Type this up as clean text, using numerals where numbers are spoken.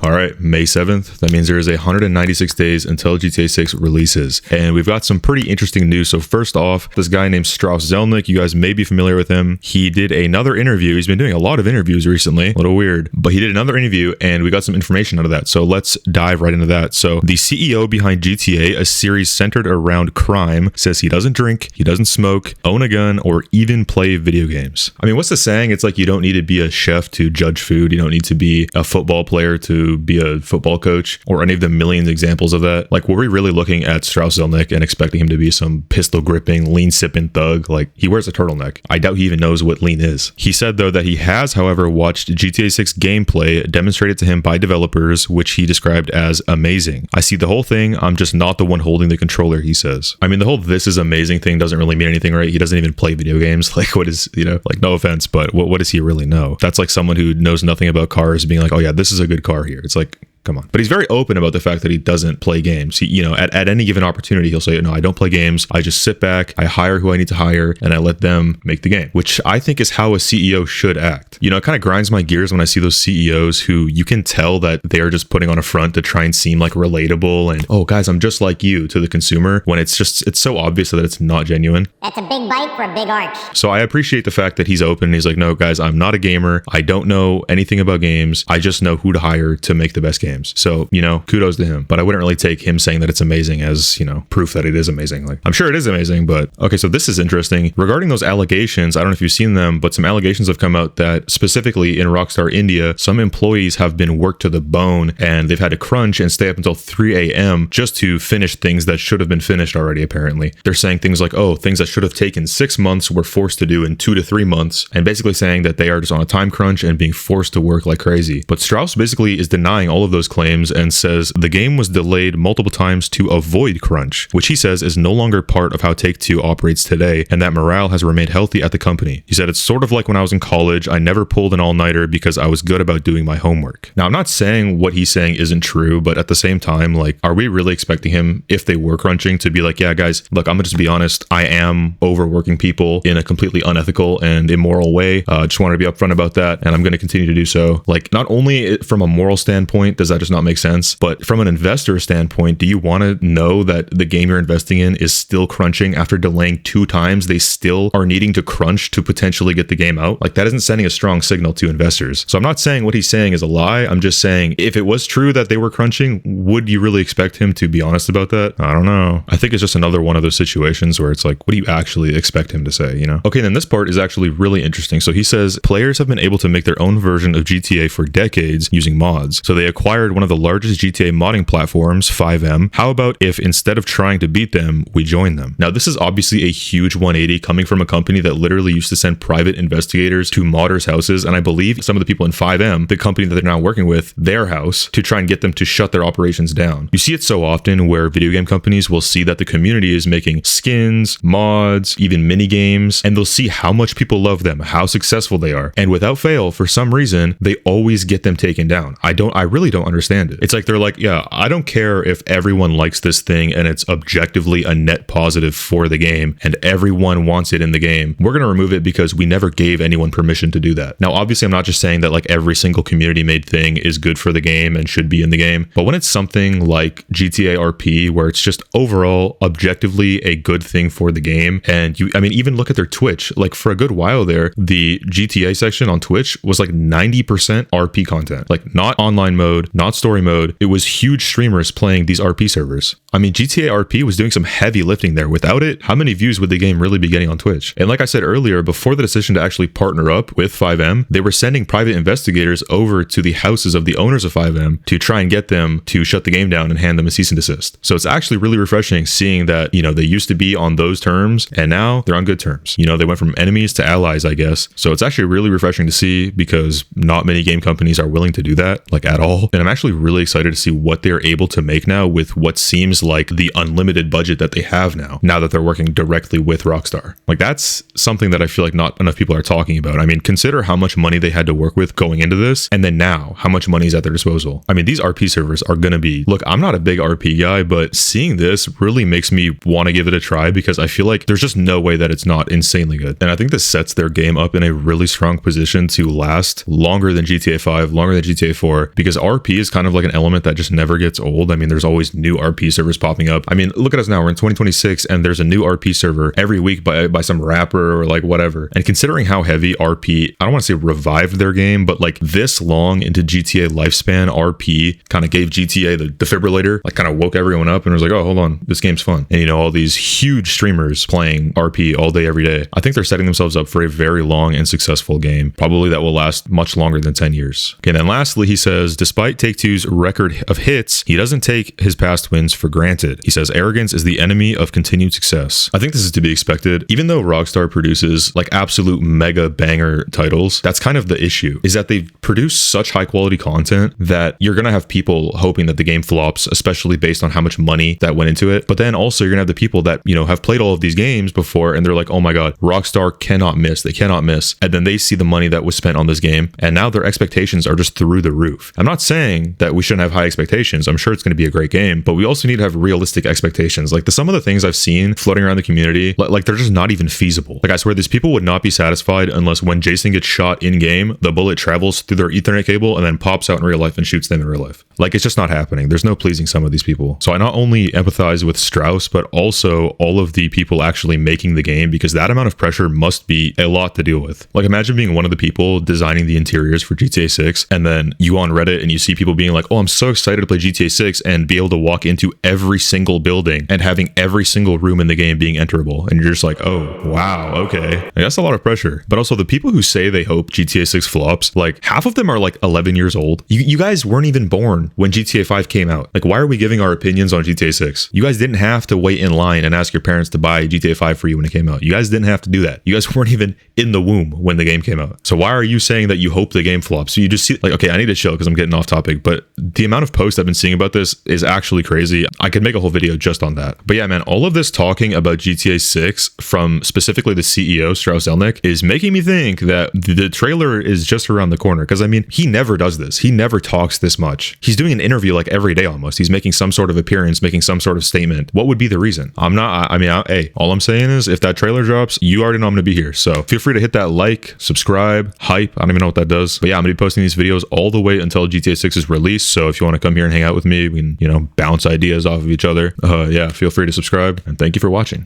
All right, May 7th. That means there is 196 days until GTA 6 releases. And we've got some pretty interesting news. So first off, this guy named Strauss Zelnick, you guys may be familiar with him. He did another interview. He's been doing a lot of interviews recently. A little weird. But he did another interview and we got some information out of that. So let's dive right into that. So the CEO behind GTA, a series centered around crime, says he doesn't drink, he doesn't smoke, own a gun, or even play video games. I mean, what's the saying? It's like you don't need to be a chef to judge food. You don't need to be a football player to be a football coach, or any of the millions examples of that. Like, were we really looking at Strauss Zelnick and expecting him to be some pistol gripping, lean sipping thug? Like, he wears a turtleneck. I doubt he even knows what lean is. He said, though, that he has, however, watched GTA 6 gameplay demonstrated to him by developers, which he described as amazing. I see the whole thing. I'm just not the one holding the controller, he says. I mean, the whole "this is amazing" thing doesn't really mean anything, right? He doesn't even play video games. Like, what is, like, no offense, but what does he really know? That's like someone who knows nothing about cars being like, oh yeah, this is a good car here. It's like, come on. But he's very open about the fact that he doesn't play games. He, at any given opportunity, he'll say, no, I don't play games. I just sit back, I hire who I need to hire, and I let them make the game, which I think is how a CEO should act. It kind of grinds my gears when I see those CEOs who you can tell that they're just putting on a front to try and seem like relatable and, oh guys, I'm just like you to the consumer, when it's so obvious that it's not genuine. That's a big bite for a big arch. So I appreciate the fact that he's open and he's like, no guys, I'm not a gamer. I don't know anything about games. I just know who to hire to make the best games. So, kudos to him. But I wouldn't really take him saying that it's amazing as, proof that it is amazing. Like, I'm sure it is amazing, but okay, so this is interesting. Regarding those allegations, I don't know if you've seen them, but some allegations have come out that specifically in Rockstar India, some employees have been worked to the bone and they've had to crunch and stay up until 3 a.m. just to finish things that should have been finished already, apparently. They're saying things like, oh, things that should have taken 6 months were forced to do in 2 to 3 months, and basically saying that they are just on a time crunch and being forced to work like crazy. But Strauss basically is denying all of those claims and says the game was delayed multiple times to avoid crunch, which he says is no longer part of how Take-Two operates today, and that morale has remained healthy at the company. He said, it's sort of like when I was in college, I never pulled an all-nighter because I was good about doing my homework. Now, I'm not saying what he's saying isn't true, but at the same time, like, are we really expecting him, if they were crunching, to be like, yeah, guys, look, I'm gonna just be honest, I am overworking people in a completely unethical and immoral way. Just wanted to be upfront about that, and I'm gonna continue to do so. Like, not only from a moral standpoint does that just not make sense, but from an investor standpoint, do you want to know that the game you're investing in is still crunching after delaying 2 times? They still are needing to crunch to potentially get the game out. Like, that isn't sending a strong signal to investors. So I'm not saying what he's saying is a lie. I'm just saying, if it was true that they were crunching, would you really expect him to be honest about that? I don't know. I think it's just another one of those situations where it's like, what do you actually expect him to say, Okay, then this part is actually really interesting. So he says, players have been able to make their own version of GTA for decades using mods. So they acquired one of the largest GTA modding platforms, 5M. How about if instead of trying to beat them, we join them? Now, this is obviously a huge 180 coming from a company that literally used to send private investigators to modders' houses, and I believe some of the people in 5M, the company that they're now working with, their house, to try and get them to shut their operations down. You see it so often where video game companies will see that the community is making skins, mods, even mini games, and they'll see how much people love them, how successful they are, and without fail, for some reason, they always get them taken down. I really don't understand it. It's like they're like, yeah, I don't care if everyone likes this thing and it's objectively a net positive for the game and everyone wants it in the game. We're going to remove it because we never gave anyone permission to do that. Now, obviously, I'm not just saying that like every single community made thing is good for the game and should be in the game, but when it's something like GTA RP, where it's just overall objectively a good thing for the game, and even look at their Twitch, like for a good while there, the GTA section on Twitch was like 90% RP content, like not online mode, not story mode. It was huge streamers playing these RP servers. I mean, GTA RP was doing some heavy lifting there. Without it, how many views would the game really be getting on Twitch? And like I said earlier, before the decision to actually partner up with 5M, they were sending private investigators over to the houses of the owners of 5M to try and get them to shut the game down and hand them a cease and desist. So it's actually really refreshing seeing that, they used to be on those terms and now they're on good terms. They went from enemies to allies, I guess. So it's actually really refreshing to see because not many game companies are willing to do that, like at all. And I'm actually really excited to see what they're able to make now with what seems is like the unlimited budget that they have now that they're working directly with Rockstar. Like, that's something that I feel like not enough people are talking about. I mean, consider how much money they had to work with going into this, and then now how much money is at their disposal. I mean, these RP servers are going to be, look, I'm not a big RP guy, but seeing this really makes me want to give it a try, because I feel like there's just no way that it's not insanely good. And I think this sets their game up in a really strong position to last longer than GTA 5, longer than GTA 4, because RP is kind of like an element that just never gets old. I mean, there's always new RP servers popping up. I mean, look at us now, we're in 2026 and there's a new RP server every week by some rapper or like whatever. And considering how heavy RP, I don't want to say revived their game, but like this long into GTA lifespan, RP kind of gave GTA the defibrillator, like kind of woke everyone up and was like, oh, hold on, this game's fun. And you know, all these huge streamers playing RP all day, every day. I think they're setting themselves up for a very long and successful game, probably that will last much longer than 10 years. Okay, then lastly, he says, despite Take-Two's record of hits, he doesn't take his past wins for granted. He says, arrogance is the enemy of continued success. I think this is to be expected. Even though Rockstar produces like absolute mega banger titles, that's kind of the issue, is that they produce such high quality content that you're going to have people hoping that the game flops, especially based on how much money that went into it. But then also you're going to have the people that, you know, have played all of these games before and they're like, oh my God, Rockstar cannot miss. They cannot miss. And then they see the money that was spent on this game and now their expectations are just through the roof. I'm not saying that we shouldn't have high expectations. I'm sure it's going to be a great game, but we also need to have realistic expectations. Like some of the things I've seen floating around the community, like they're just not even feasible. Like I swear these people would not be satisfied unless when Jason gets shot in game, the bullet travels through their Ethernet cable and then pops out in real life and shoots them in real life. Like it's just not happening. There's no pleasing some of these people. So I not only empathize with Strauss, but also all of the people actually making the game, because that amount of pressure must be a lot to deal with. Like imagine being one of the people designing the interiors for GTA 6 and then you go on Reddit and you see people being like, oh, I'm so excited to play GTA 6 and be able to walk into every single building and having every single room in the game being enterable. And you're just like, oh, wow, okay. Like, that's a lot of pressure. But also the people who say they hope GTA 6 flops, like half of them are like 11 years old. You guys weren't even born when GTA 5 came out. Like, why are we giving our opinions on GTA 6? You guys didn't have to wait in line and ask your parents to buy GTA 5 for you when it came out. You guys didn't have to do that. You guys weren't even in the womb when the game came out. So why are you saying that you hope the game flops? So you just see, like, okay, I need to chill because I'm getting off topic, but the amount of posts I've been seeing about this is actually crazy. I could make a whole video just on that. But yeah, man, all of this talking about GTA 6 from specifically the CEO, Strauss Zelnick, is making me think that the trailer is just around the corner. Because I mean, he never does this. He never talks this much. He's doing an interview like every day almost. He's making some sort of appearance, making some sort of statement. What would be the reason? Hey, all I'm saying is if that trailer drops, you already know I'm going to be here. So feel free to hit that like, subscribe, hype. I don't even know what that does. But yeah, I'm going to be posting these videos all the way until GTA 6 is released. So if you want to come here and hang out with me, we can, bounce ideas off of each other. Yeah, feel free to subscribe and thank you for watching.